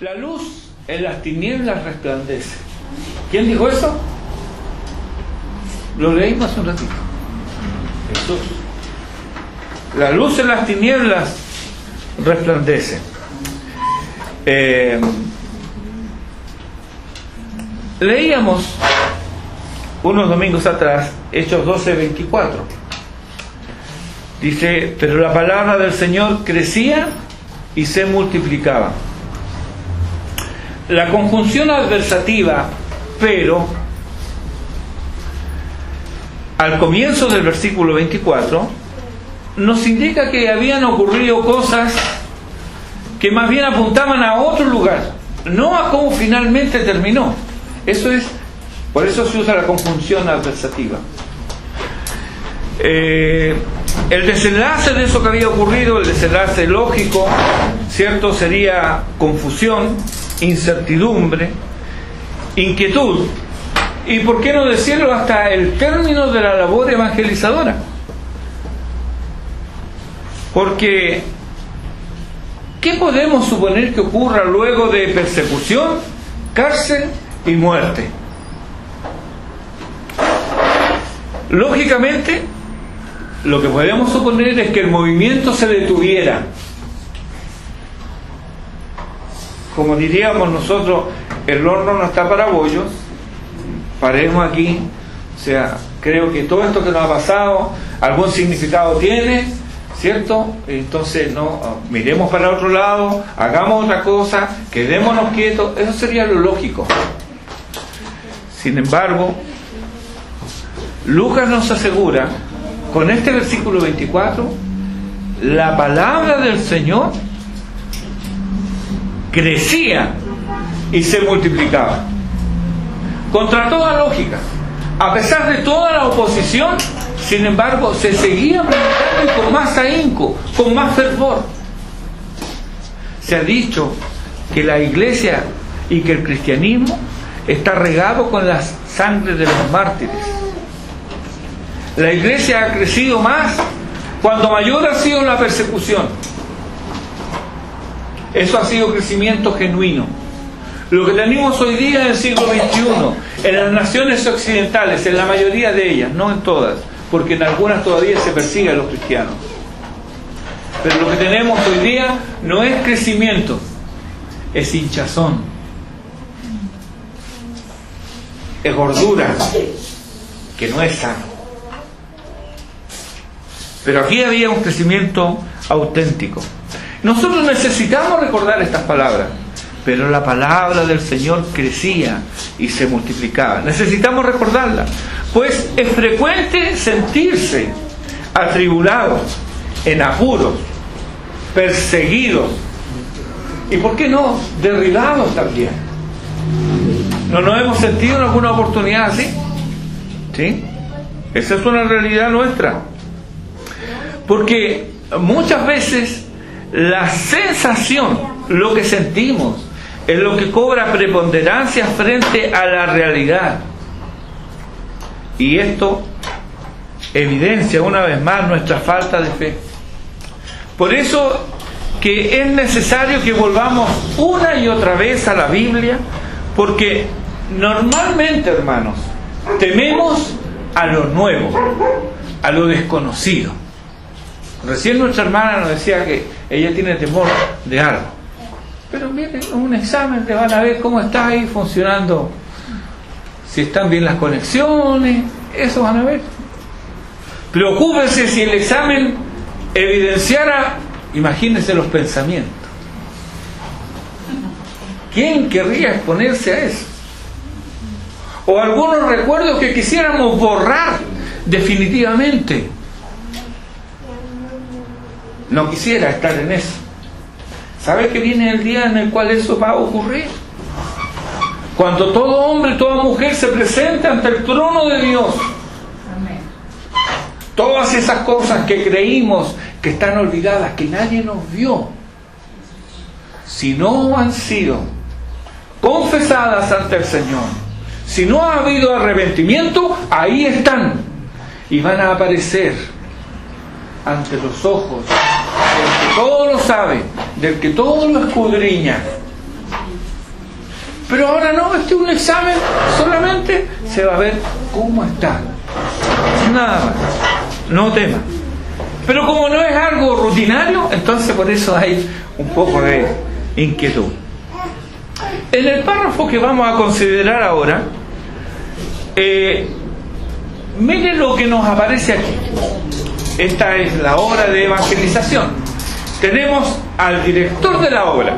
La luz en las tinieblas resplandece. ¿Quién dijo eso? Lo leímos hace un ratito. Jesús. La luz en las tinieblas resplandece. Leíamos unos domingos atrás Hechos 12:24. Dice: pero la palabra del Señor crecía y se multiplicaba. La conjunción adversativa pero al comienzo del versículo 24 nos indica que habían ocurrido cosas que más bien apuntaban a otro lugar, no a cómo finalmente terminó. Por eso se usa la conjunción adversativa. El desenlace de eso que había ocurrido, el desenlace lógico, ¿cierto?, sería confusión, incertidumbre, inquietud, y por qué no decirlo, hasta el término de la labor evangelizadora. Porque ¿qué podemos suponer que ocurra luego de persecución, cárcel y muerte? Lógicamente, lo que podemos suponer es que el movimiento se detuviera. Como diríamos nosotros, el horno no está para bollos, paremos aquí. O sea, creo que todo esto que nos ha pasado algún significado tiene, ¿cierto? Entonces no miremos para otro lado, hagamos otra cosa, quedémonos quietos. Eso sería lo lógico. Sin embargo, Lucas nos asegura con este versículo 24, la palabra del Señor crecía y se multiplicaba. Contra toda lógica, a pesar de toda la oposición, sin embargo, se seguía predicando, y con más ahínco, con más fervor. Se ha dicho que la iglesia y que el cristianismo está regado con la sangre de los mártires. La iglesia ha crecido más cuando mayor ha sido la persecución. Eso ha sido crecimiento genuino. Lo que tenemos hoy día en el siglo XXI, en las naciones occidentales, en la mayoría de ellas, no en todas, porque en algunas todavía se persigue a los cristianos. Pero lo que tenemos hoy día no es crecimiento, es hinchazón, es gordura, que no es sano. Pero aquí había un crecimiento auténtico. Nosotros necesitamos recordar estas palabras, pero la palabra del Señor crecía y se multiplicaba. Necesitamos recordarla, pues es frecuente sentirse atribulados, en apuros, perseguidos y, ¿por qué no?, derribados también. ¿No nos hemos sentido en alguna oportunidad así? ¿Sí? Esa es una realidad nuestra. Porque muchas veces la sensación, lo que sentimos, es lo que cobra preponderancia frente a la realidad. Y esto evidencia una vez más nuestra falta de fe. Por eso que es necesario que volvamos una y otra vez a la Biblia, porque normalmente, hermanos, tememos a lo nuevo, a lo desconocido. Recién nuestra hermana nos decía que ella tiene temor de algo. Pero miren, un examen, te van a ver cómo está ahí funcionando, si están bien las conexiones, eso van a ver. Preocúpense si el examen evidenciara, imagínense los pensamientos. ¿Quién querría exponerse a eso? O algunos recuerdos que quisiéramos borrar definitivamente. No quisiera estar en eso. ¿Sabe que viene el día en el cual eso va a ocurrir? Cuando todo hombre y toda mujer se presente ante el trono de Dios. Amén. Todas esas cosas que creímos que están olvidadas, que nadie nos vio, si no han sido confesadas ante el Señor, si no ha habido arrepentimiento, ahí están y van a aparecer ante los ojos del que todo lo sabe, del que todo lo escudriña. Pero ahora no, este es un examen, solamente se va a ver cómo está. Nada más, no tema. Pero como no es algo rutinario, entonces por eso hay un poco de inquietud. En el párrafo que vamos a considerar ahora, miren lo que nos aparece aquí. Esta es la obra de evangelización. Tenemos al director de la obra.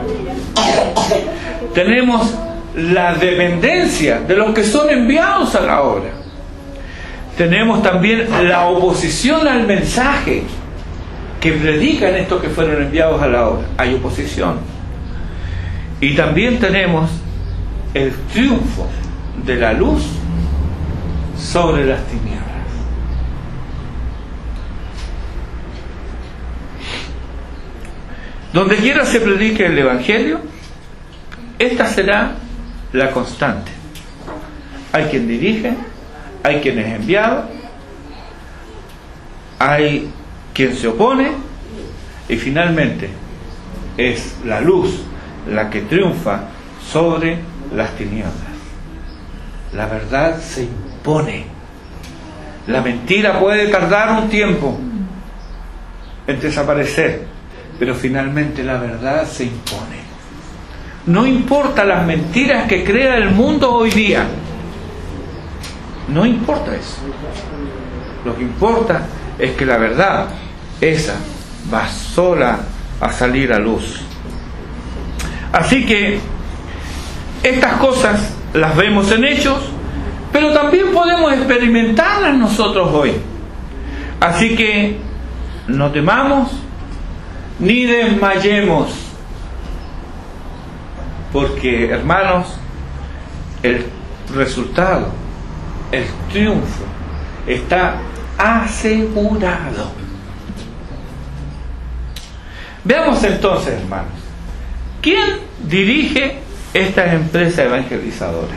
Tenemos la dependencia de los que son enviados a la obra. Tenemos también la oposición al mensaje que predican estos que fueron enviados a la obra. Hay oposición. Y también tenemos el triunfo de la luz sobre las tinieblas. Donde quiera se predique el Evangelio, esta será la constante. Hay quien dirige, hay quien es enviado, hay quien se opone, y finalmente es la luz la que triunfa sobre las tinieblas. La verdad se impone. La mentira puede tardar un tiempo en desaparecer, pero finalmente la verdad se impone. No importa las mentiras que crea el mundo hoy día, no importa eso. Lo que importa es que la verdad, esa, va sola a salir a luz. Así que estas cosas las vemos en Hechos, pero también podemos experimentarlas nosotros hoy. Así que no temamos ni desmayemos, porque, hermanos, el resultado, el triunfo está asegurado. Veamos entonces, hermanos, ¿quién dirige esta empresa evangelizadora?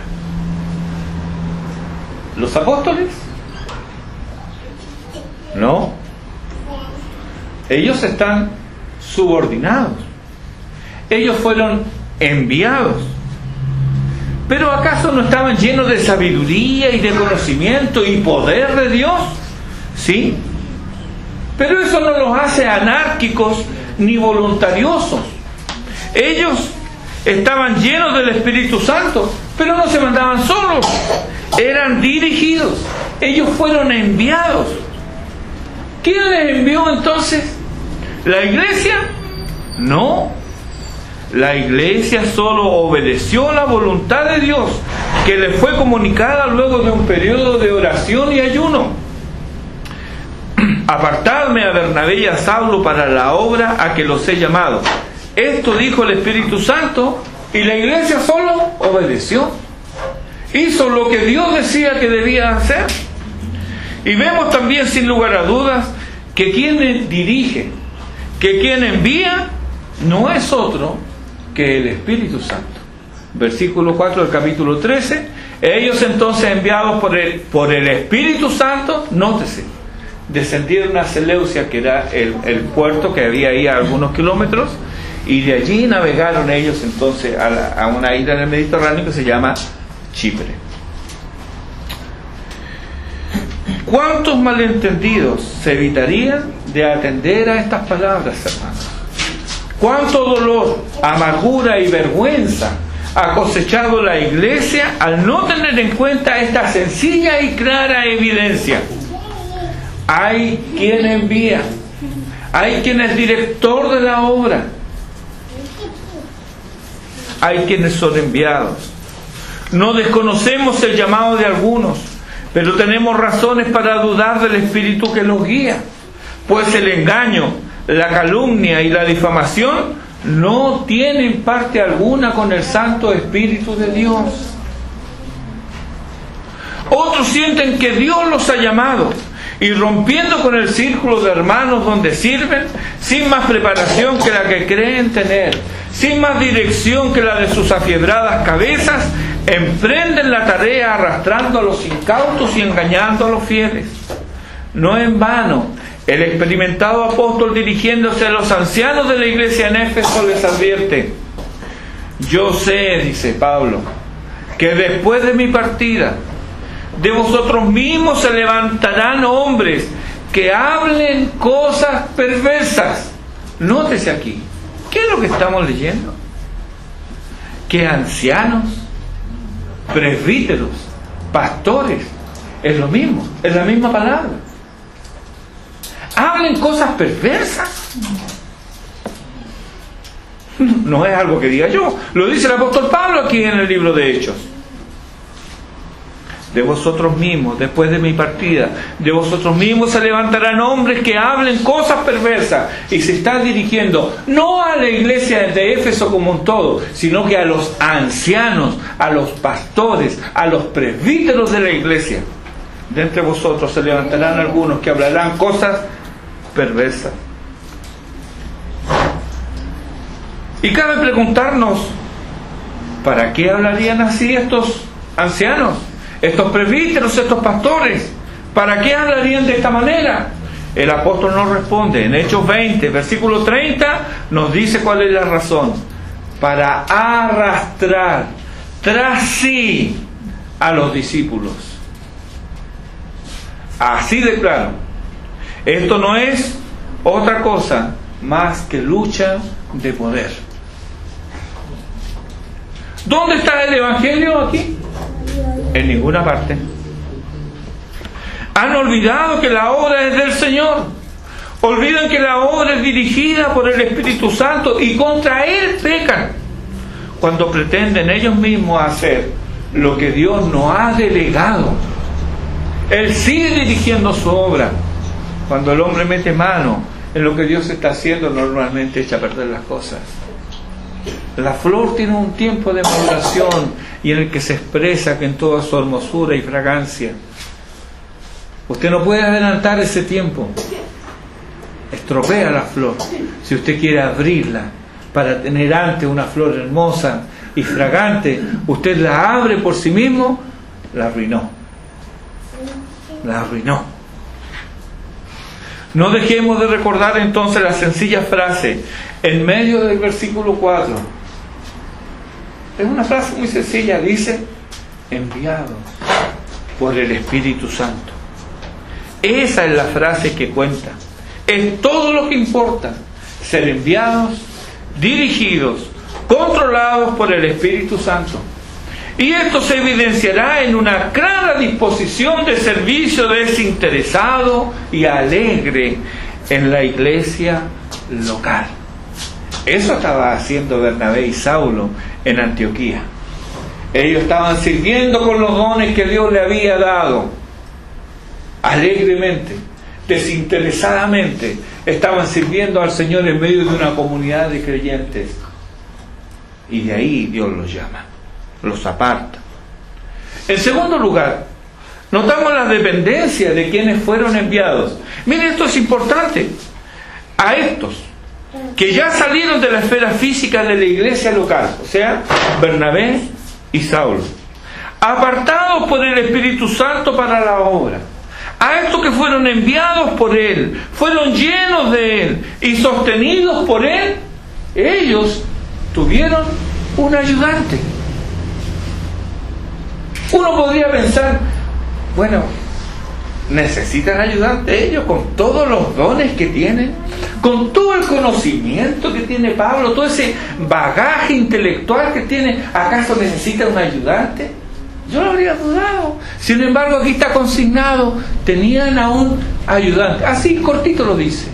¿Los apóstoles? No. Ellos están subordinados. Ellos fueron enviados. ¿Pero acaso no estaban llenos de sabiduría y de conocimiento y poder de Dios? Sí. Pero eso no los hace anárquicos ni voluntariosos. Ellos estaban llenos del Espíritu Santo, pero no se mandaban solos. Eran dirigidos. Ellos fueron enviados. ¿Quién les envió entonces? ¿La iglesia? No. La iglesia solo obedeció la voluntad de Dios, que le fue comunicada luego de un periodo de oración y ayuno. Apartadme a Bernabé y a Saulo para la obra a que los he llamado. Esto dijo el Espíritu Santo, y la iglesia solo obedeció. Hizo lo que Dios decía que debía hacer. Y vemos también, sin lugar a dudas, que quien dirige, que quien envía, no es otro que el Espíritu Santo. Versículo 4 del capítulo 13. Ellos entonces, enviados por el Espíritu Santo, nótese, descendieron a Seleucia, que era el puerto que había ahí a algunos kilómetros, y de allí navegaron ellos entonces a una isla en el Mediterráneo que se llama Chipre. ¿Cuántos malentendidos se evitarían de atender a estas palabras, hermanos? ¿Cuánto dolor, amargura y vergüenza ha cosechado la iglesia al no tener en cuenta esta sencilla y clara evidencia? Hay quien envía, hay quien es director de la obra, hay quienes son enviados. No desconocemos el llamado de algunos, pero tenemos razones para dudar del Espíritu que los guía, pues el engaño, la calumnia y la difamación no tienen parte alguna con el Santo Espíritu de Dios. Otros sienten que Dios los ha llamado, y rompiendo con el círculo de hermanos donde sirven, sin más preparación que la que creen tener, sin más dirección que la de sus afiebradas cabezas, emprenden la tarea arrastrando a los incautos y engañando a los fieles. No en vano, el experimentado apóstol, dirigiéndose a los ancianos de la iglesia en Éfeso, les advierte: yo sé, dice Pablo, que después de mi partida, de vosotros mismos se levantarán hombres que hablen cosas perversas. Nótese aquí, ¿qué es lo que estamos leyendo? Que ancianos, presbíteros, pastores, es lo mismo, es la misma palabra. Hablen cosas perversas. No es algo que diga yo, lo dice el apóstol Pablo aquí en el libro de Hechos. De vosotros mismos, después de mi partida, de vosotros mismos se levantarán hombres que hablen cosas perversas. Y se está dirigiendo no a la iglesia de Éfeso como un todo, sino que a los ancianos, a los pastores, a los presbíteros de la iglesia. De entre vosotros se levantarán algunos que hablarán cosas perversas. Y cabe preguntarnos, ¿para qué hablarían así estos ancianos? Estos presbíteros, estos pastores, ¿para qué hablarían de esta manera? El apóstol nos responde. En Hechos 20, versículo 30, nos dice cuál es la razón. Para arrastrar tras sí a los discípulos. Así de claro. Esto no es otra cosa más que lucha de poder. ¿Dónde está el evangelio aquí? En ninguna parte. Han olvidado que la obra es del Señor. Olvidan que la obra es dirigida por el Espíritu Santo y contra Él pecan cuando pretenden ellos mismos hacer lo que Dios nos ha delegado. Él sigue dirigiendo su obra. Cuando el hombre mete mano en lo que Dios está haciendo, normalmente echa a perder las cosas. La flor tiene un tiempo de maduración y en el que se expresa que en toda su hermosura y fragancia. Usted no puede adelantar ese tiempo. Estropea la flor. Si usted quiere abrirla para tener antes una flor hermosa y fragante, usted la abre por sí mismo, la arruinó. La arruinó. No dejemos de recordar entonces la sencilla frase en medio del versículo 4. Es una frase muy sencilla, dice, enviados por el Espíritu Santo. Esa es la frase que cuenta. Es todo lo que importa, ser enviados, dirigidos, controlados por el Espíritu Santo. Y esto se evidenciará en una clara disposición de servicio desinteresado y alegre en la iglesia local. Eso estaba haciendo Bernabé y Saulo en Antioquía. Ellos estaban sirviendo con los dones que Dios le había dado. Alegremente, desinteresadamente, estaban sirviendo al Señor en medio de una comunidad de creyentes. Y de ahí Dios los llama, los aparta. En segundo lugar, notamos la dependencia de quienes fueron enviados. Miren, esto es importante. A estos que ya salieron de la esfera física de la iglesia local, o sea, Bernabé y Saulo, apartados por el Espíritu Santo para la obra. A estos que fueron enviados por Él, fueron llenos de Él y sostenidos por Él, ellos tuvieron un ayudante. Uno podría pensar, bueno, necesitan ayudante ellos con todos los dones que tienen, con todo el conocimiento que tiene Pablo, todo ese bagaje intelectual que tiene. ¿Acaso necesita un ayudante? Yo lo habría dudado. Sin embargo, aquí está consignado, tenían a un ayudante. Así cortito lo dice.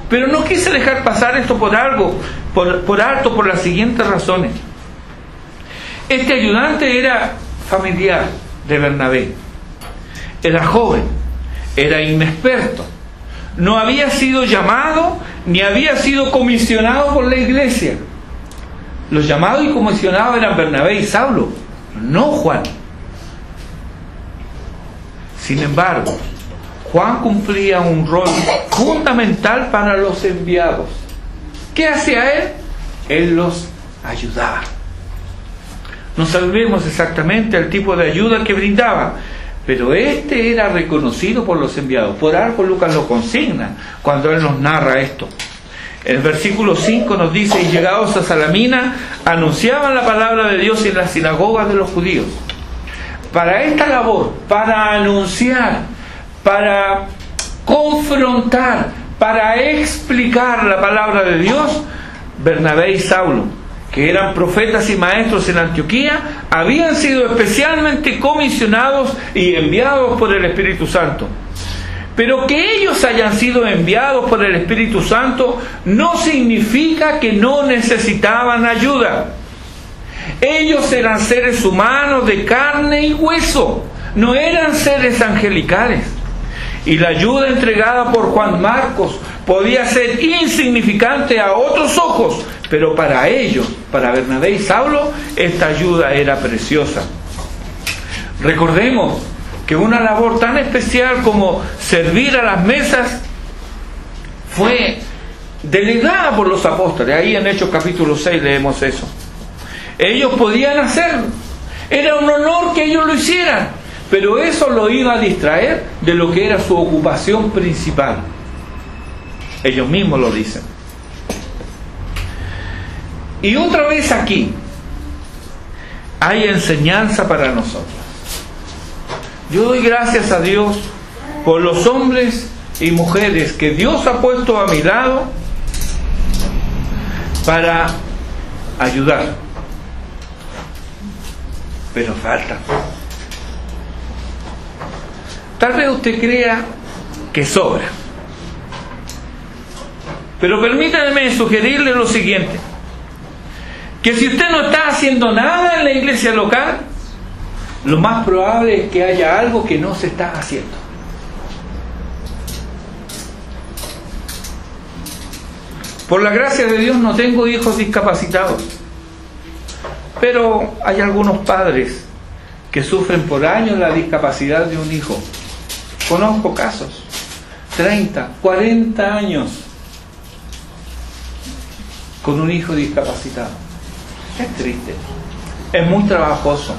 Pero no quise dejar pasar esto por alto por las siguientes razones. Este ayudante era familiar de Bernabé. Era joven, era inexperto, no había sido llamado ni había sido comisionado por la iglesia. Los llamados y comisionados eran Bernabé y Saulo, no Juan. Sin embargo, Juan cumplía un rol fundamental para los enviados. ¿Qué hacía él? Él los ayudaba. No sabemos exactamente el tipo de ayuda que brindaba, pero este era reconocido por los enviados. Por algo Lucas lo consigna cuando él nos narra esto. El versículo 5 nos dice: y llegados a Salamina, anunciaban la palabra de Dios en las sinagogas de los judíos. Para esta labor, para anunciar, para confrontar, para explicar la palabra de Dios, Bernabé y Saulo, que eran profetas y maestros en Antioquía, habían sido especialmente comisionados y enviados por el Espíritu Santo. Pero que ellos hayan sido enviados por el Espíritu Santo no significa que no necesitaban ayuda. Ellos eran seres humanos de carne y hueso, no eran seres angelicales. Y la ayuda entregada por Juan Marcos podía ser insignificante a otros ojos, pero para ellos, para Bernabé y Saulo, esta ayuda era preciosa. Recordemos que una labor tan especial como servir a las mesas fue delegada por los apóstoles. Ahí en Hechos capítulo 6 leemos eso. Ellos podían hacerlo, era un honor que ellos lo hicieran, pero eso lo iba a distraer de lo que era su ocupación principal. Ellos mismos lo dicen. Y otra vez aquí hay enseñanza para nosotros. Yo doy gracias a Dios por los hombres y mujeres que Dios ha puesto a mi lado para ayudar. Pero falta. Tal vez usted crea que sobra. Pero permítanme sugerirle lo siguiente: que si usted no está haciendo nada en la iglesia local, lo más probable es que haya algo que no se está haciendo. Por la gracia de Dios no tengo hijos discapacitados, pero hay algunos padres que sufren por años la discapacidad de un hijo. Conozco casos, 30, 40 años con un hijo discapacitado. Es triste, es muy trabajoso.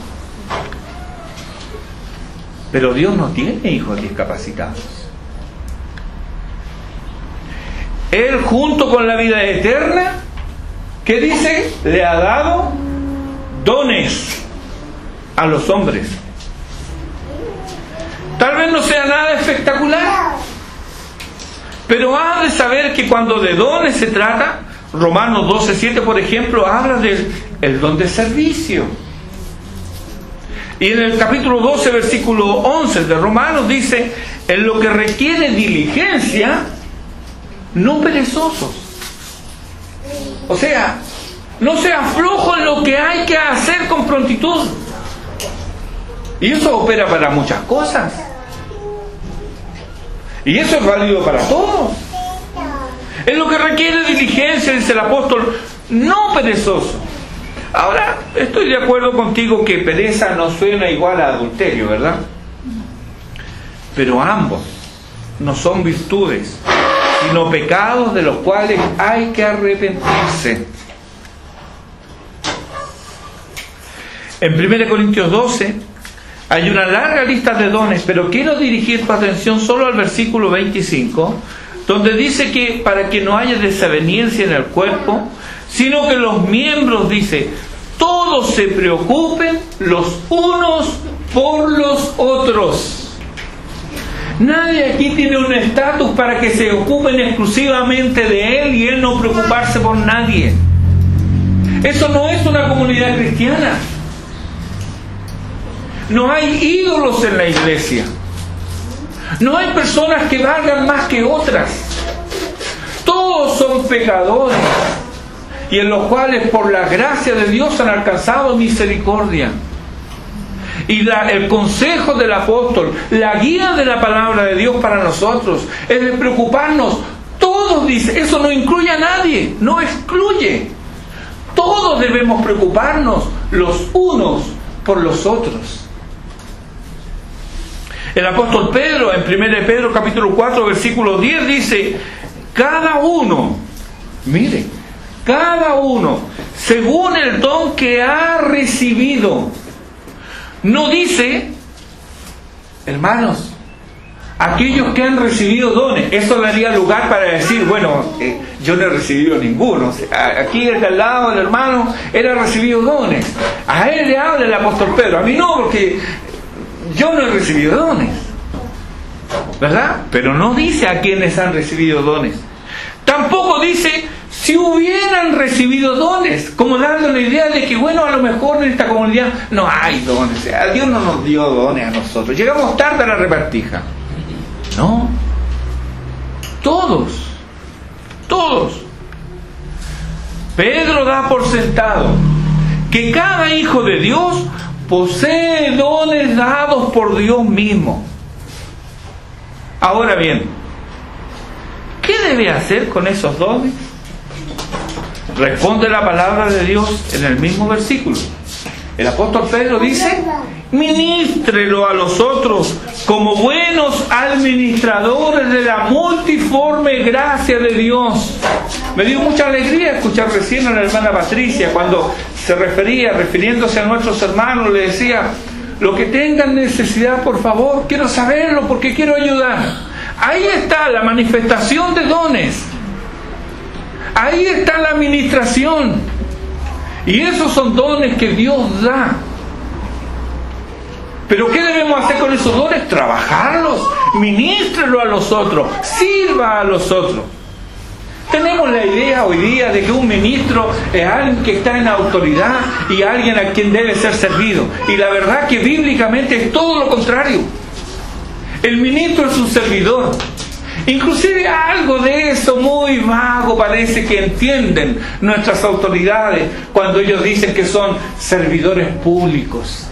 Pero Dios no tiene hijos discapacitados. Él, junto con la vida eterna, ¿qué dice? Le ha dado dones a los hombres. Tal vez no sea nada espectacular, pero ha de saber que cuando de dones se trata, Romanos 12:7, por ejemplo, habla del don de servicio. Y en el capítulo 12, versículo 11 de Romanos dice: en lo que requiere diligencia, no perezosos. O sea, no sea flojo en lo que hay que hacer con prontitud. Y eso opera para muchas cosas. Y eso es válido para todos. En lo que requiere diligencia, dice el apóstol, no perezoso. Ahora, estoy de acuerdo contigo que pereza no suena igual a adulterio, ¿verdad? Pero ambos no son virtudes, sino pecados de los cuales hay que arrepentirse. En 1 Corintios 12 hay una larga lista de dones, pero quiero dirigir tu atención solo al versículo 25, donde dice que para que no haya desaveniencia en el cuerpo, sino que los miembros, dice, todos se preocupen los unos por los otros. Nadie aquí tiene un estatus para que se ocupen exclusivamente de él y él no preocuparse por nadie. Eso no es una comunidad cristiana. No hay ídolos en la iglesia. No hay personas que valgan más que otras. Todos son pecadores y en los cuales por la gracia de Dios han alcanzado misericordia. Y el consejo del apóstol, la guía de la palabra de Dios para nosotros es de preocuparnos. Todos, dice, eso no incluye a nadie, no excluye. Todos debemos preocuparnos los unos por los otros. El apóstol Pedro, en 1 Pedro capítulo 4, versículo 10, dice: cada uno, mire, cada uno, según el don que ha recibido. No dice, hermanos, aquellos que han recibido dones. Eso daría lugar para decir, bueno, yo no he recibido ninguno. O sea, aquí el de al lado, el hermano, él ha recibido dones. A él le habla el apóstol Pedro, a mí no, porque yo no he recibido dones, ¿verdad? Pero no dice a quienes han recibido dones. Tampoco dice si hubieran recibido dones, como dando la idea de que, bueno, a lo mejor en esta comunidad no hay dones. O sea, Dios no nos dio dones a nosotros. Llegamos tarde a la repartija. No. Todos. Pedro da por sentado que cada hijo de Dios posee dones dados por Dios mismo. Ahora bien, ¿qué debe hacer con esos dones? Responde la palabra de Dios en el mismo versículo. El apóstol Pedro dice: ministrelo a los otros como buenos administradores de la multiforme gracia de Dios. Me dio mucha alegría escuchar recién a la hermana Patricia cuando se refiriéndose a nuestros hermanos, le decía: lo que tengan necesidad, por favor, quiero saberlo porque quiero ayudar. Ahí está la manifestación de dones. Ahí está la administración. Y esos son dones que Dios da. Pero ¿qué debemos hacer con esos dones? Trabajarlos, ministrelo a los otros, sirva a los otros. Tenemos la idea hoy día de que un ministro es alguien que está en autoridad y alguien a quien debe ser servido. Y la verdad que bíblicamente es todo lo contrario. El ministro es un servidor. Inclusive algo de eso muy vago parece que entienden nuestras autoridades cuando ellos dicen que son servidores públicos.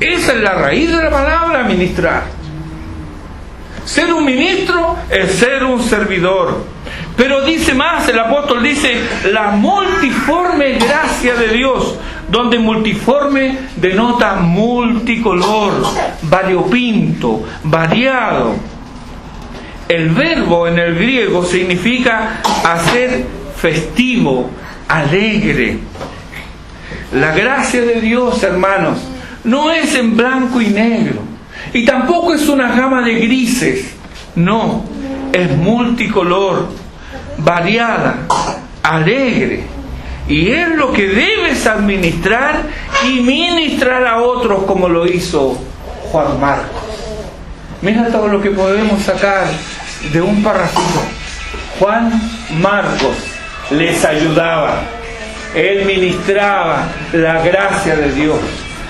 Esa es la raíz de la palabra ministrar. Ser un ministro es ser un servidor. Pero dice más, el apóstol dice: la multiforme gracia de Dios, donde multiforme denota multicolor, variopinto, variado. El verbo en el griego significa hacer festivo, alegre. La gracia de Dios, hermanos, no es en blanco y negro, y tampoco es una gama de grises. No, es multicolor, variada, alegre. Y es lo que debes administrar y ministrar a otros, como lo hizo Juan Marcos. Mira todo lo que podemos sacar de un parrafito. Juan Marcos les ayudaba. Él ministraba la gracia de Dios.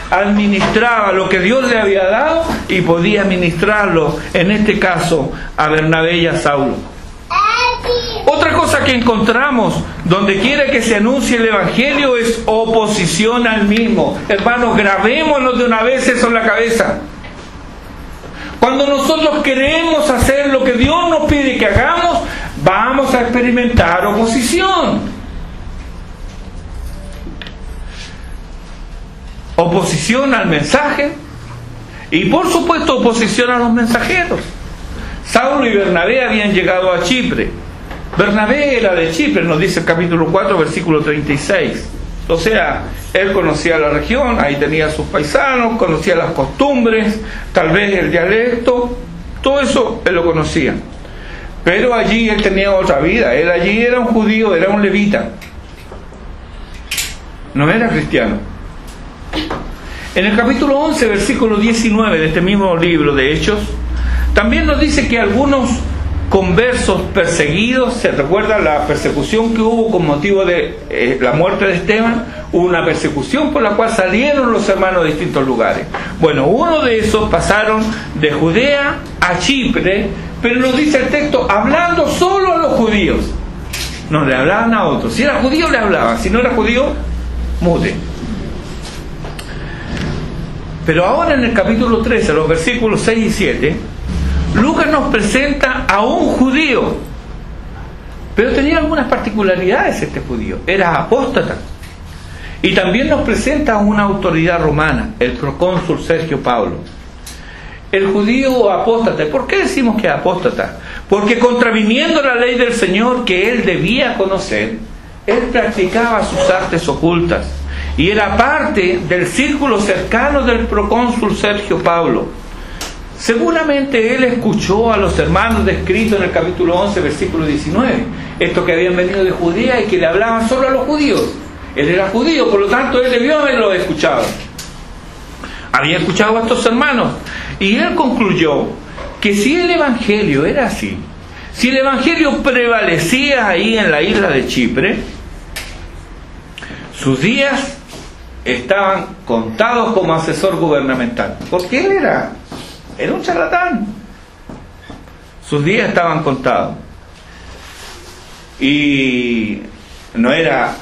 Administraba lo que Dios le había dado y podía ministrarlo, en este caso, a Bernabé y a Saulo. Otra cosa que encontramos donde quiera que se anuncie el Evangelio es oposición al mismo. Hermanos, grabémonos de una vez eso en la cabeza. Cuando nosotros queremos hacer lo que Dios nos pide que hagamos, vamos a experimentar oposición. Oposición al mensaje y, por supuesto, oposición a los mensajeros. Saulo y Bernabé habían llegado a Chipre. Bernabé era de Chipre, nos dice el capítulo 4, versículo 36. O sea, él conocía la región, ahí tenía a sus paisanos, conocía las costumbres, tal vez el dialecto, todo eso él lo conocía. Pero allí él tenía otra vida, él allí era un judío, era un levita. No era cristiano. En el capítulo 11, versículo 19 de este mismo libro de Hechos, también nos dice que algunos conversos perseguidos, ¿se recuerda la persecución que hubo con motivo de la muerte de Esteban? Hubo una persecución por la cual salieron los hermanos de distintos lugares. Bueno, uno de esos pasaron de Judea a Chipre, pero nos dice el texto, hablando solo a los judíos. No le hablaban a otros. Si era judío le hablaban, si no era judío, mute. Pero ahora en el capítulo 13, los versículos 6 y 7, Lucas nos presenta a un judío, pero tenía algunas particularidades este judío, era apóstata. Y también nos presenta a una autoridad romana, el procónsul Sergio Paulo. El judío apóstata, ¿por qué decimos que es apóstata? Porque contraviniendo la ley del Señor que él debía conocer, él practicaba sus artes ocultas y era parte del círculo cercano del procónsul Sergio Paulo. Seguramente él escuchó a los hermanos descritos en el capítulo 11, versículo 19, estos que habían venido de Judea y que le hablaban solo a los judíos. Él era judío, por lo tanto él debió haberlo escuchado. Había escuchado a estos hermanos y él concluyó que si el evangelio era así, si el evangelio prevalecía ahí en la isla de Chipre, sus días estaban contados como asesor gubernamental, porque él era un charlatán. Sus días estaban contados y no era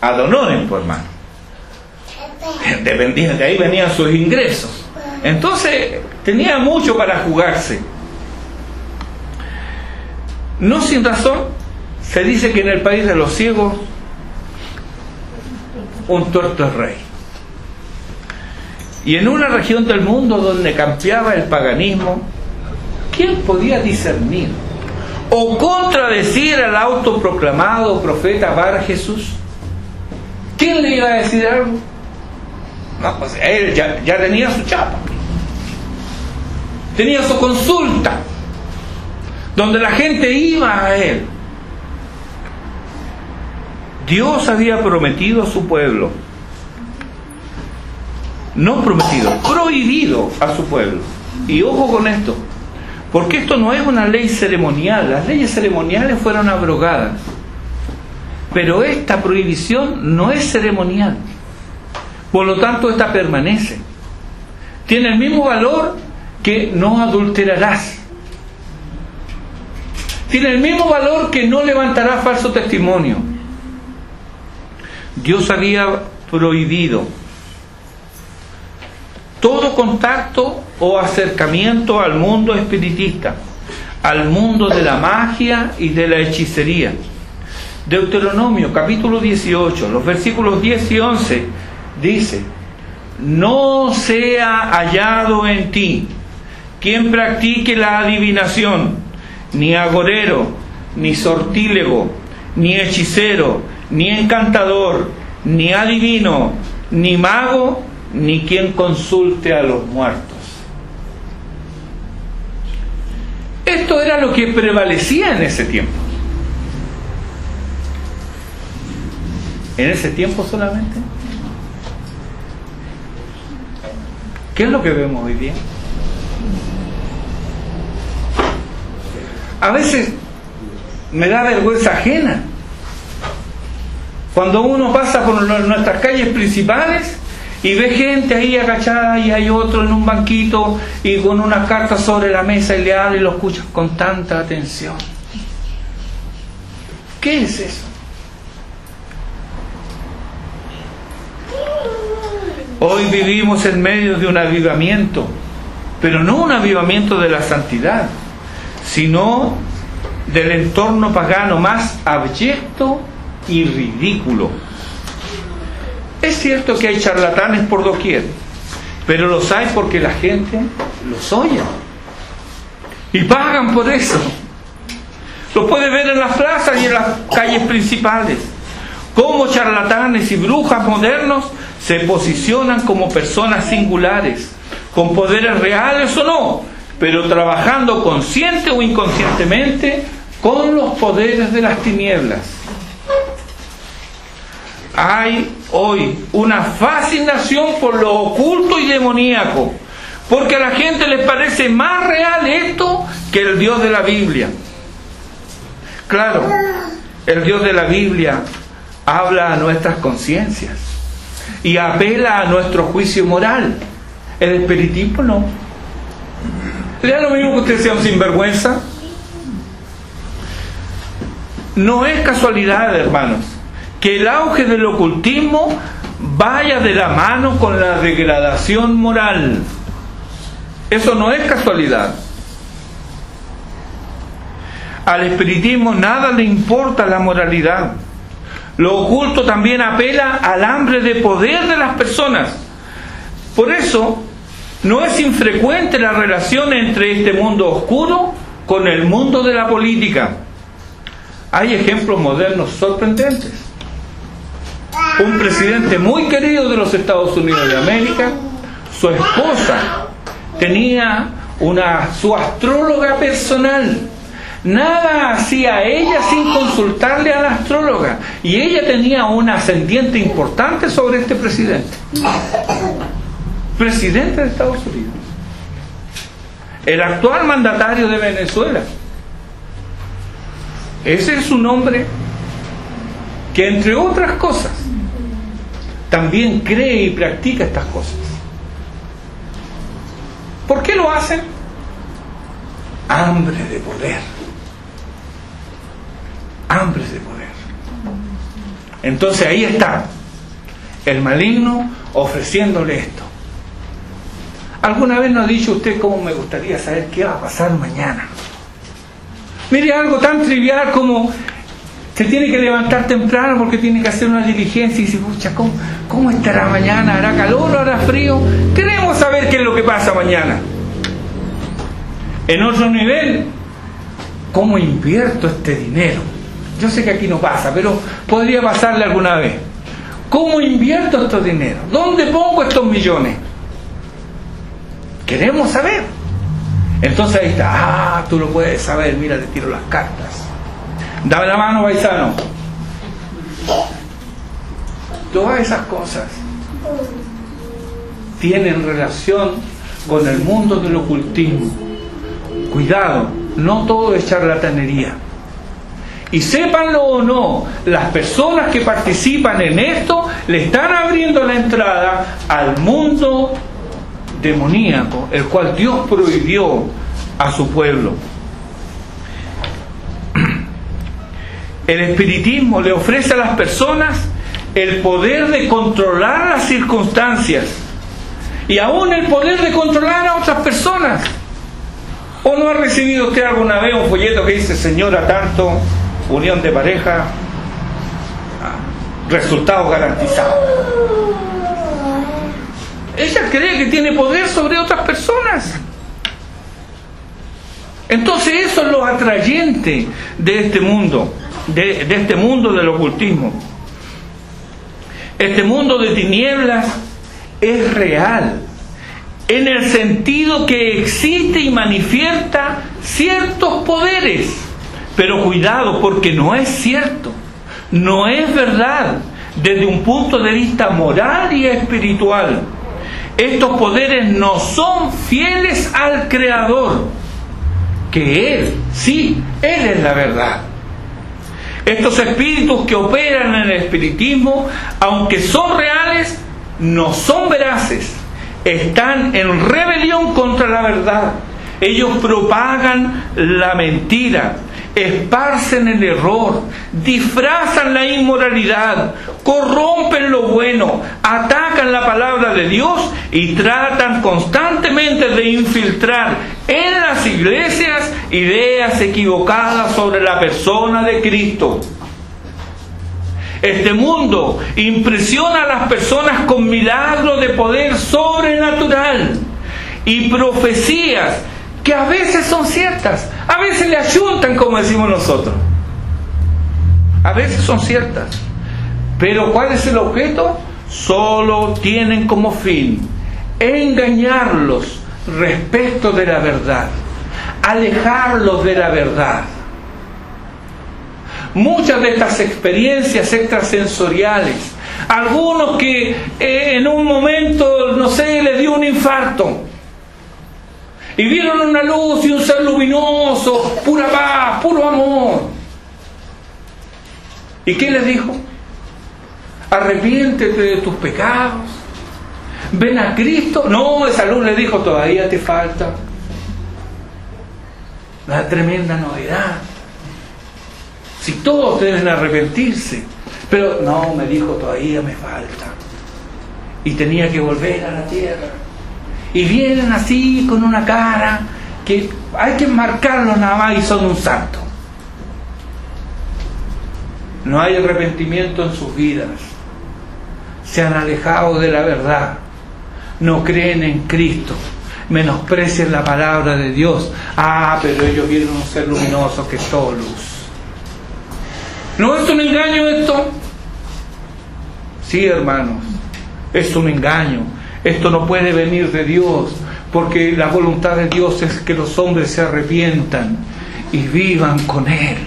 ad honorem, por hermano. Dependía, de ahí venían sus ingresos. Entonces tenía mucho para jugarse. No sin razón se dice que en el país de los ciegos un tuerto es rey. Y en una región del mundo donde campeaba el paganismo, ¿quién podía discernir o contradecir al autoproclamado profeta Bar Jesús? ¿Quién le iba a decir algo? No, pues él ya tenía su chapa, tenía su consulta, donde la gente iba a él. Dios había prometido a su pueblo, no prometido, prohibido a su pueblo. Y ojo con esto, porque esto no es una ley ceremonial. Las leyes ceremoniales fueron abrogadas, pero esta prohibición no es ceremonial, por lo tanto esta permanece. Tiene el mismo valor que no adulterarás, tiene el mismo valor que no levantarás falso testimonio. Dios había prohibido todo contacto o acercamiento al mundo espiritista, al mundo de la magia y de la hechicería. Deuteronomio capítulo 18, los versículos 10 y 11 dice: no sea hallado en ti quien practique la adivinación, ni agorero, ni sortílego, ni hechicero, ni encantador, ni adivino, ni mago, ni quien consulte a los muertos. Esto era lo que prevalecía en ese tiempo. ¿En ese tiempo solamente? ¿Qué es lo que vemos hoy día? A veces me da vergüenza ajena cuando uno pasa por nuestras calles principales y ve gente ahí agachada y hay otro en un banquito y con una carta sobre la mesa y le habla y lo escucha con tanta atención. ¿Qué es eso? Hoy vivimos en medio de un avivamiento, pero no un avivamiento de la santidad, sino del entorno pagano más abyecto y ridículo. Es cierto que hay charlatanes por doquier, pero los hay porque la gente los oye y pagan por eso. Lo puede ver en las plazas y en las calles principales, cómo charlatanes y brujas modernos se posicionan como personas singulares, con poderes reales o no, pero trabajando consciente o inconscientemente con los poderes de las tinieblas. Hay hoy una fascinación por lo oculto y demoníaco, porque a la gente les parece más real esto que el Dios de la Biblia. Claro, el Dios de la Biblia habla a nuestras conciencias y apela a nuestro juicio moral. El espiritismo no. ¿Le da lo mismo que usted sea un sinvergüenza? No es casualidad, hermanos, que el auge del ocultismo vaya de la mano con la degradación moral. Eso no es casualidad. Al espiritismo nada le importa la moralidad. Lo oculto también apela al hambre de poder de las personas. Por eso no es infrecuente la relación entre este mundo oscuro con el mundo de la política. Hay ejemplos modernos sorprendentes. Un presidente muy querido de los Estados Unidos de América, su esposa tenía su astróloga personal. Nada hacía ella sin consultarle a la astróloga. Y ella tenía un ascendiente importante sobre este presidente. Presidente de Estados Unidos. El actual mandatario de Venezuela. Ese es un hombre que, entre otras cosas, también cree y practica estas cosas. ¿Por qué lo hacen? Hambre de poder. Hambre de poder. Entonces ahí está el maligno ofreciéndole esto. ¿Alguna vez nos ha dicho usted cómo me gustaría saber qué va a pasar mañana? Mire, algo tan trivial como se tiene que levantar temprano porque tiene que hacer una diligencia y dice, pucha, ¿cómo estará mañana? ¿Hará calor o hará frío? Queremos saber qué es lo que pasa mañana. En otro nivel, ¿cómo invierto este dinero? Yo sé que aquí no pasa, pero podría pasarle alguna vez. ¿Cómo invierto estos dinero? ¿Dónde pongo estos millones? Queremos saber. Entonces ahí está, tú lo puedes saber, mira, te tiro las cartas. Dame la mano, paisano. Todas esas cosas tienen relación con el mundo del ocultismo. Cuidado, no todo es charlatanería. Y sépanlo o no, las personas que participan en esto le están abriendo la entrada al mundo demoníaco, el cual Dios prohibió a su pueblo. El espiritismo le ofrece a las personas el poder de controlar las circunstancias y aún el poder de controlar a otras personas. ¿O no ha recibido usted alguna vez un folleto que dice, señora tanto, unión de pareja, resultados garantizados? Ella cree que tiene poder sobre otras personas. Entonces eso es lo atrayente de este mundo, de este mundo del ocultismo. Este mundo de tinieblas es real, en el sentido que existe y manifiesta ciertos poderes. Pero cuidado, porque no es cierto, no es verdad desde un punto de vista moral y espiritual. Estos poderes no son fieles al Creador, que Él, sí, Él es la verdad. Estos espíritus que operan en el espiritismo, aunque son reales, no son veraces, están en rebelión contra la verdad. Ellos propagan la mentira, esparcen el error, disfrazan la inmoralidad, corrompen lo bueno, atacan la palabra de Dios y tratan constantemente de infiltrar en las iglesias ideas equivocadas sobre la persona de Cristo. Este mundo impresiona a las personas con milagros de poder sobrenatural y profecías que a veces son ciertas, a veces le ayuntan, como decimos nosotros. A veces son ciertas. Pero ¿cuál es el objeto? Solo tienen como fin engañarlos respecto de la verdad, alejarlos de la verdad. Muchas de estas experiencias extrasensoriales, algunos que en un momento, no sé, les dio un infarto y vieron una luz y un ser luminoso, pura paz, puro amor. ¿Y qué les dijo? Arrepiéntete de tus pecados, ven a Cristo. No, esa luz le dijo, todavía te falta. Una tremenda novedad. Si todos deben arrepentirse, pero no, me dijo, todavía me falta. Y tenía que volver a la tierra. Y vienen así con una cara que hay que marcarlos nada más y son un santo. No hay arrepentimiento en sus vidas. Se han alejado de la verdad. No creen en Cristo. Menosprecian la palabra de Dios. Ah, pero ellos vieron un ser luminoso que es todo luz. ¿No es un engaño esto? Sí, hermanos, es un engaño. Esto no puede venir de Dios, Porque la voluntad de Dios es que los hombres se arrepientan y vivan con Él.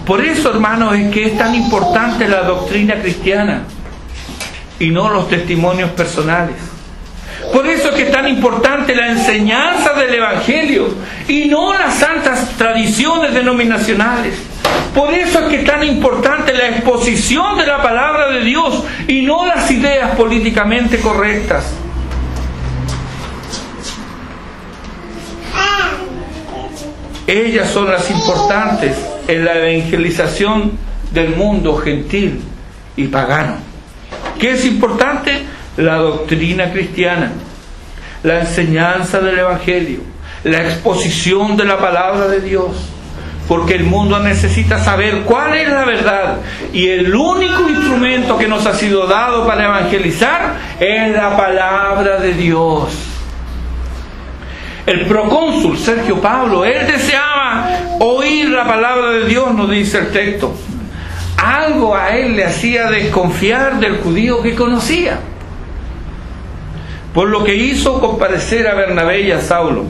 Por eso, hermanos, es que es tan importante la doctrina cristiana y no los testimonios personales. Por eso es que es tan importante la enseñanza del Evangelio y no las santas tradiciones denominacionales. Por eso es que es tan importante la exposición de la palabra de Dios y no las ideas políticamente correctas. Ellas son las importantes en la evangelización del mundo gentil y pagano. ¿Qué es importante? La doctrina cristiana, la enseñanza del Evangelio, la exposición de la palabra de Dios, porque el mundo necesita saber cuál es la verdad, y el único instrumento que nos ha sido dado para evangelizar es la palabra de Dios. El procónsul Sergio Pablo, él deseaba oír la palabra de Dios, nos dice el texto. Algo a él le hacía desconfiar del judío que conocía, por lo que hizo comparecer a Bernabé y a Saulo.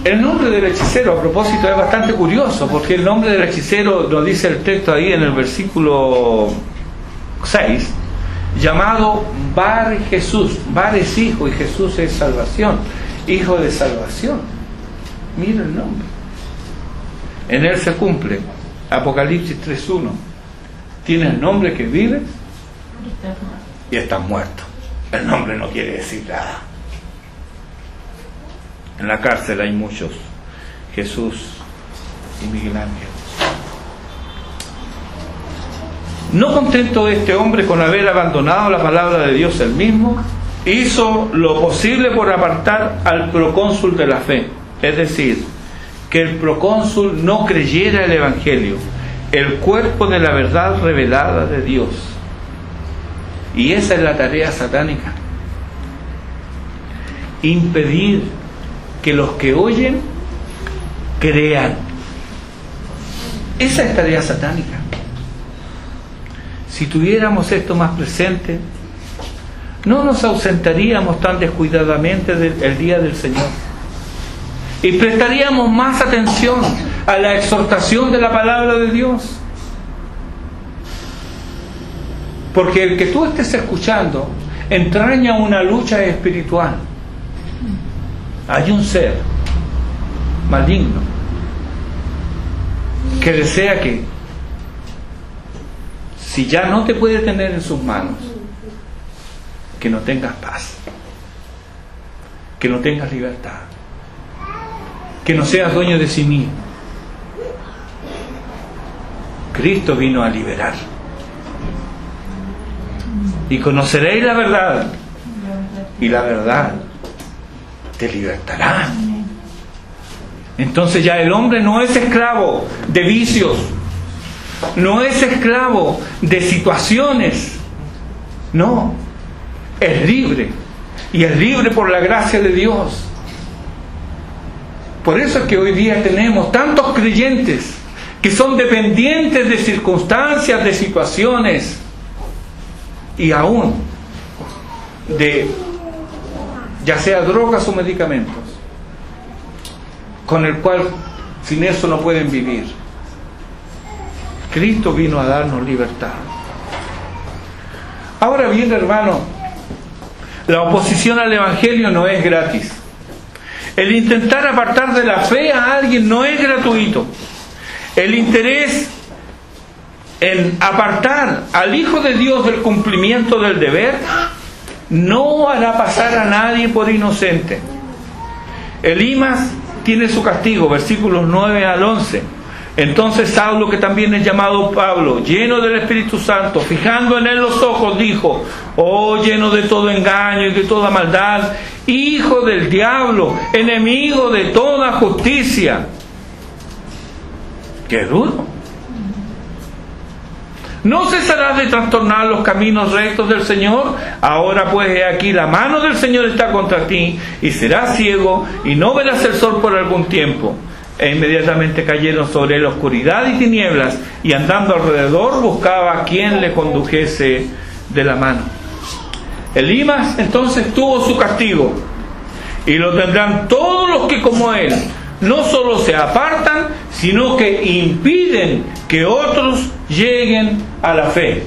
El nombre del hechicero, a propósito, es bastante curioso, porque el nombre del hechicero, nos dice el texto ahí en el versículo 6, llamado Bar Jesús. Bar es hijo y Jesús es salvación, hijo de salvación. Mira el nombre. En él se cumple Apocalipsis 3:1. Tienes nombre que vives y estás muerto. El nombre no quiere decir nada. En la cárcel hay muchos, Jesús y Miguel Ángel. No contento este hombre con haber abandonado la palabra de Dios él mismo, hizo lo posible por apartar al procónsul de la fe, es decir, que el procónsul no creyera el Evangelio, el cuerpo de la verdad revelada de Dios. Y esa es la tarea satánica: impedir que los que oyen crean. Esa es tarea satánica. Si tuviéramos esto más presente, no nos ausentaríamos tan descuidadamente del día del Señor y prestaríamos más atención a la exhortación de la palabra de Dios. Porque el que tú estés escuchando entraña una lucha espiritual. Hay un ser maligno que desea que, si ya no te puede tener en sus manos, que no tengas paz, que no tengas libertad, que no seas dueño de sí mismo. Cristo vino a liberar. Y conoceréis la verdad, y la verdad te libertará. Entonces ya el hombre no es esclavo de vicios, no es esclavo de situaciones, no, es libre, y es libre por la gracia de Dios. Por eso es que hoy día tenemos tantos creyentes que son dependientes de circunstancias, de situaciones, y aún de ya sea drogas o medicamentos, con el cual sin eso no pueden vivir. Cristo vino a darnos libertad. Ahora bien, hermano, la oposición al Evangelio no es gratis. El intentar apartar de la fe a alguien no es gratuito. El interés en apartar al Hijo de Dios del cumplimiento del deber no hará pasar a nadie por inocente. Elimas tiene su castigo, versículos 9 al 11. Entonces Saulo, que también es llamado Pablo, lleno del Espíritu Santo, fijando en él los ojos, dijo: oh, lleno de todo engaño y de toda maldad, hijo del diablo, enemigo de toda justicia. ¡Qué duro! ¿No cesarás de trastornar los caminos rectos del Señor? Ahora pues he aquí, la mano del Señor está contra ti, y serás ciego, y no verás el sol por algún tiempo. E inmediatamente cayeron sobre él oscuridad y tinieblas, y andando alrededor buscaba a quien le condujese de la mano. Elimas entonces tuvo su castigo, y lo tendrán todos los que como él no solo se apartan, sino que impiden que otros lleguen a la fe.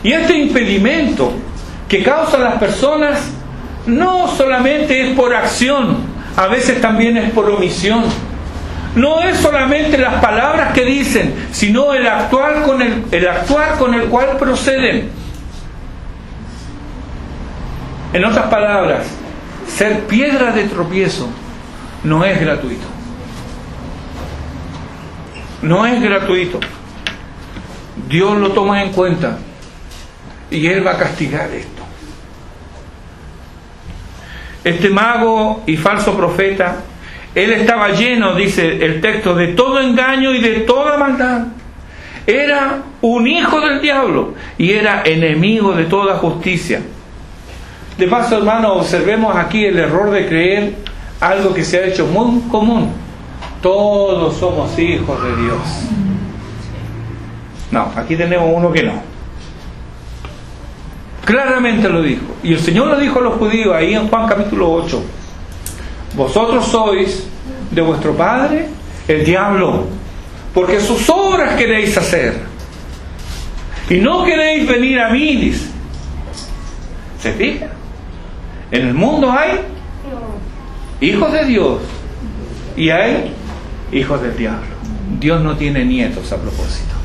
Y este impedimento que causan las personas no solamente es por acción, a veces también es por omisión. No es solamente las palabras que dicen, sino el actuar con el cual proceden. En otras palabras, ser piedra de tropiezo no es gratuito. No es gratuito. Dios lo toma en cuenta y Él va a castigar esto. Este mago y falso profeta, él estaba lleno, dice el texto, de todo engaño y de toda maldad. Era un hijo del diablo y era enemigo de toda justicia. De paso, hermano, observemos aquí el error de creer algo que se ha hecho muy común. Todos somos hijos de Dios. No, aquí tenemos uno que no. Claramente lo dijo. Y el Señor lo dijo a los judíos ahí en Juan capítulo 8. Vosotros sois de vuestro padre el diablo, porque sus obras queréis hacer. Y no queréis venir a mí, dice. ¿Se fijan? En el mundo hay hijos de Dios y hay hijos del diablo. Dios no tiene nietos a propósito.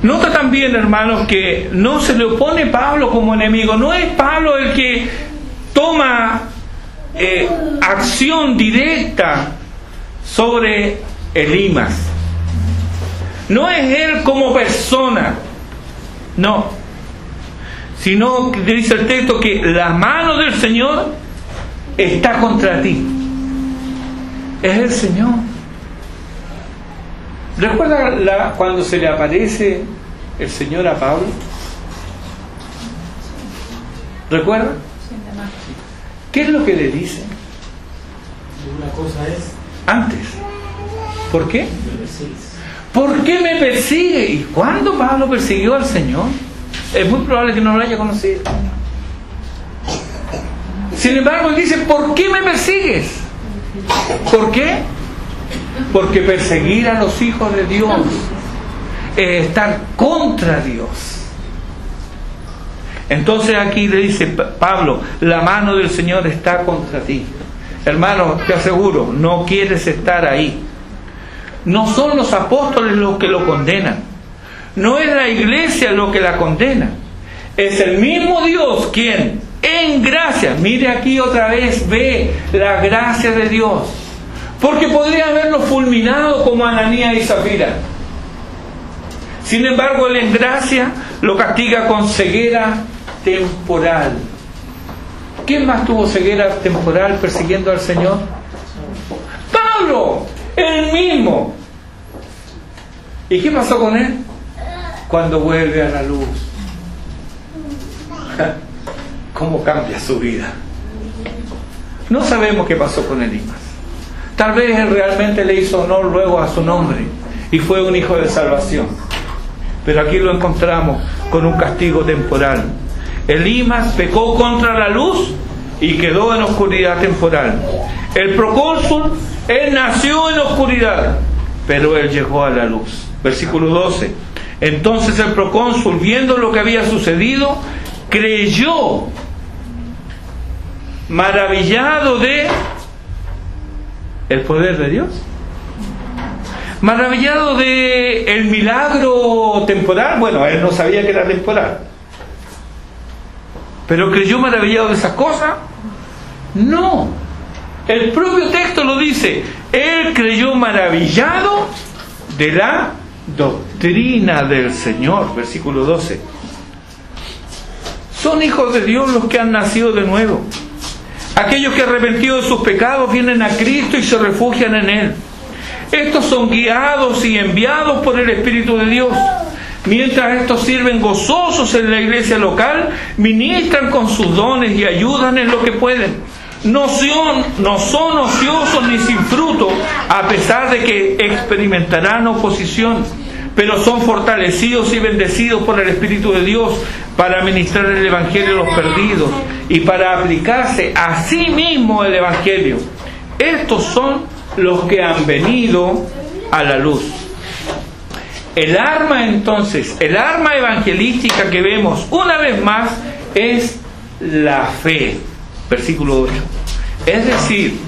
Nota también, hermanos, que no se le opone Pablo como enemigo. No es Pablo el que toma acción directa sobre Elimas. No es él como persona, no, sino que dice el texto que la mano del Señor está contra ti. Es el Señor. ¿Recuerda cuando se le aparece el Señor a Pablo? ¿Recuerda? ¿Qué es lo que le dice? Una cosa es antes. ¿Por qué? ¿Por qué me persigue? ¿Y cuándo Pablo persiguió al Señor? Es muy probable que no lo haya conocido. Sin embargo, él dice, ¿por qué me persigues? ¿Por qué? Porque perseguir a los hijos de Dios es estar contra Dios. Entonces aquí le dice Pablo, la mano del Señor está contra ti. Hermano, te aseguro, no quieres estar ahí. No son los apóstoles los que lo condenan. No es la iglesia lo que la condena. Es el mismo Dios quien, en gracia, mire aquí otra vez, ve la gracia de Dios. Porque podría haberlo fulminado como Ananías y Zafira. Sin embargo, él en gracia lo castiga con ceguera temporal. ¿Quién más tuvo ceguera temporal persiguiendo al Señor? Pablo, él mismo. ¿Y qué pasó con él? Cuando vuelve a la luz, ¿cómo cambia su vida? No sabemos qué pasó con Elimas. Tal vez él realmente le hizo honor luego a su nombre y fue un hijo de salvación. Pero aquí lo encontramos con un castigo temporal. Elimas pecó contra la luz y quedó en oscuridad temporal. El procónsul, él nació en oscuridad, pero él llegó a la luz. Versículo 12. Entonces el procónsul, viendo lo que había sucedido, creyó, maravillado de el poder de Dios, maravillado de el milagro temporal. Bueno, él no sabía que era temporal, pero creyó maravillado de esas cosas. No, el propio texto lo dice. Él creyó maravillado de la doctrina del Señor. Versículo 12. Son hijos de Dios los que han nacido de nuevo. Aquellos que arrepentidos de sus pecados vienen a Cristo y se refugian en Él. Estos son guiados y enviados por el Espíritu de Dios. Mientras estos sirven gozosos en la iglesia local, ministran con sus dones y ayudan en lo que pueden. no son ociosos ni sin fruto, a pesar de que experimentarán oposición, pero son fortalecidos y bendecidos por el Espíritu de Dios para ministrar el Evangelio a los perdidos y para aplicarse a sí mismo el Evangelio. Estos son los que han venido a la luz. El arma evangelística que vemos una vez más es la fe. Versículo 8. Es decir,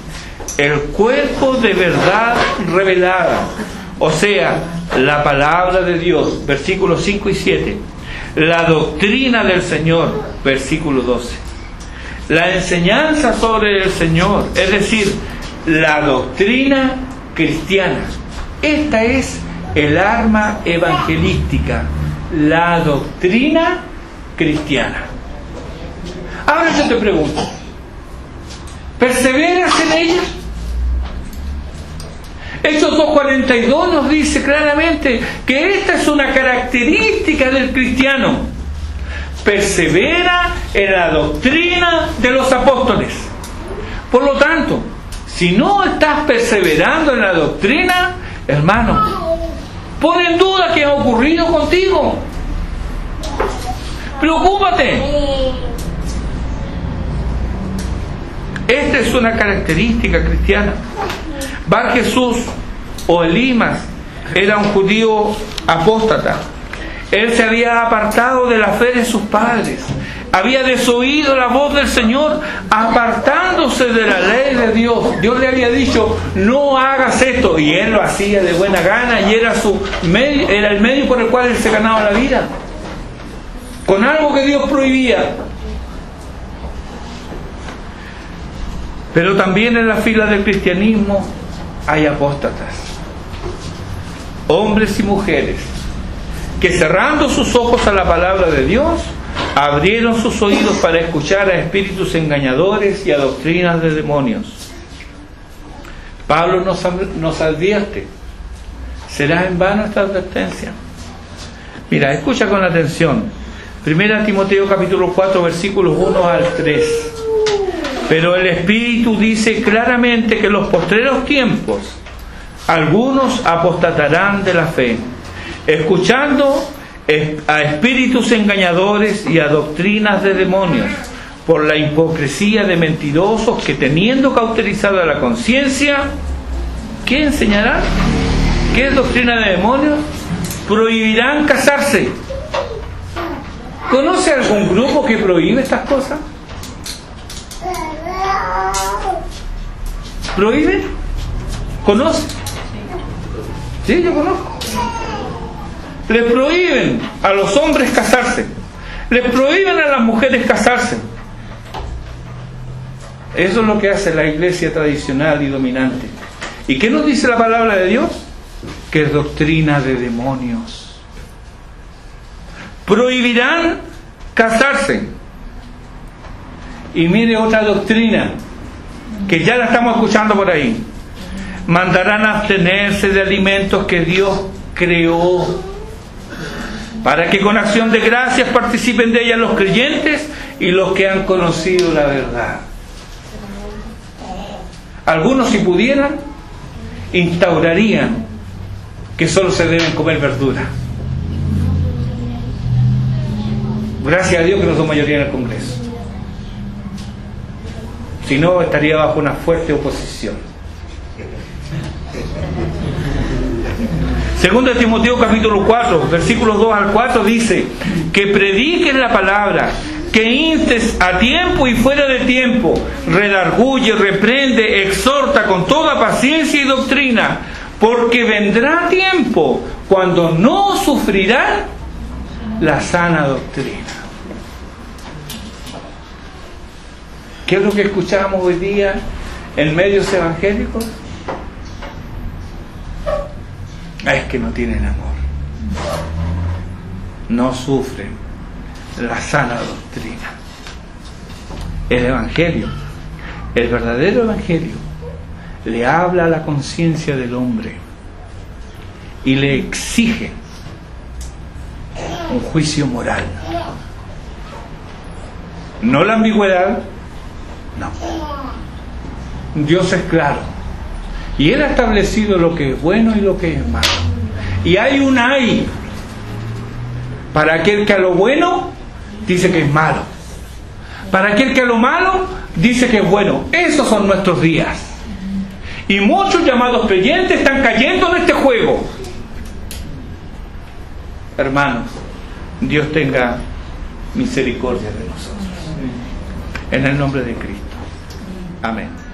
el cuerpo de verdad revelada, o sea, la palabra de Dios, versículos 5 y 7, la doctrina del Señor, versículo 12, la enseñanza sobre el Señor, es decir, la doctrina cristiana. Esta es el arma evangelística, la doctrina cristiana. Ahora yo te pregunto, ¿perseveras en ella? Hechos 2:42 nos dice claramente que esta es una característica del cristiano. Persevera en la doctrina de los apóstoles. Por lo tanto, si no estás perseverando en la doctrina, hermano, pon en duda qué ha ocurrido contigo. Preocúpate. Esta es una característica cristiana. Bar Jesús o Elimas era un judío apóstata. Él se había apartado de la fe de sus padres, había desoído la voz del Señor, apartándose de la ley de Dios. Dios le había dicho, no hagas esto, y él lo hacía de buena gana, y era el medio por el cual él se ganaba la vida, con algo que Dios prohibía. Pero también en la fila del cristianismo hay apóstatas, hombres y mujeres que, cerrando sus ojos a la palabra de Dios, abrieron sus oídos para escuchar a espíritus engañadores y a doctrinas de demonios. Pablo nos advierte, ¿será en vano esta advertencia? Mira, escucha con atención. 1 Timoteo capítulo 4 versículos 1 al 3. Pero el Espíritu dice claramente que en los postreros tiempos algunos apostatarán de la fe, escuchando a espíritus engañadores y a doctrinas de demonios, por la hipocresía de mentirosos que, teniendo cauterizada la conciencia, ¿qué enseñarán? ¿Qué es doctrina de demonios? Prohibirán casarse. ¿Conoce algún grupo que prohíbe estas cosas? ¿Prohíbe? ¿Conoce? Sí, yo conozco. Les prohíben a los hombres casarse, les prohíben a las mujeres casarse. Eso es lo que hace la iglesia tradicional y dominante. ¿Y qué nos dice la palabra de Dios? Que es doctrina de demonios. Prohibirán casarse. Y mire otra doctrina que ya la estamos escuchando por ahí. Mandarán a abstenerse de alimentos que Dios creó, para que con acción de gracias participen de ella los creyentes y los que han conocido la verdad. Algunos, si pudieran, instaurarían que solo se deben comer verdura. Gracias a Dios que no son mayoría en el Congreso. Si no, estaría bajo una fuerte oposición. Segundo de Timoteo capítulo 4, versículos 2 al 4 dice que prediques la palabra, que instes a tiempo y fuera de tiempo, redarguye, reprende, exhorta con toda paciencia y doctrina, porque vendrá tiempo cuando no sufrirán la sana doctrina. ¿Qué es lo que escuchamos hoy día en medios evangélicos? Es que no tienen amor, no sufren la sana doctrina. El Evangelio, el verdadero Evangelio, le habla a la conciencia del hombre y le exige un juicio moral, no la ambigüedad, No. Dios es claro. Y Él ha establecido lo que es bueno y lo que es malo. Y hay un ay para aquel que a lo bueno dice que es malo. Para aquel que a lo malo dice que es bueno. Esos son nuestros días. Y muchos llamados creyentes están cayendo en este juego. Hermanos, Dios tenga misericordia de nosotros. En el nombre de Cristo. Amén.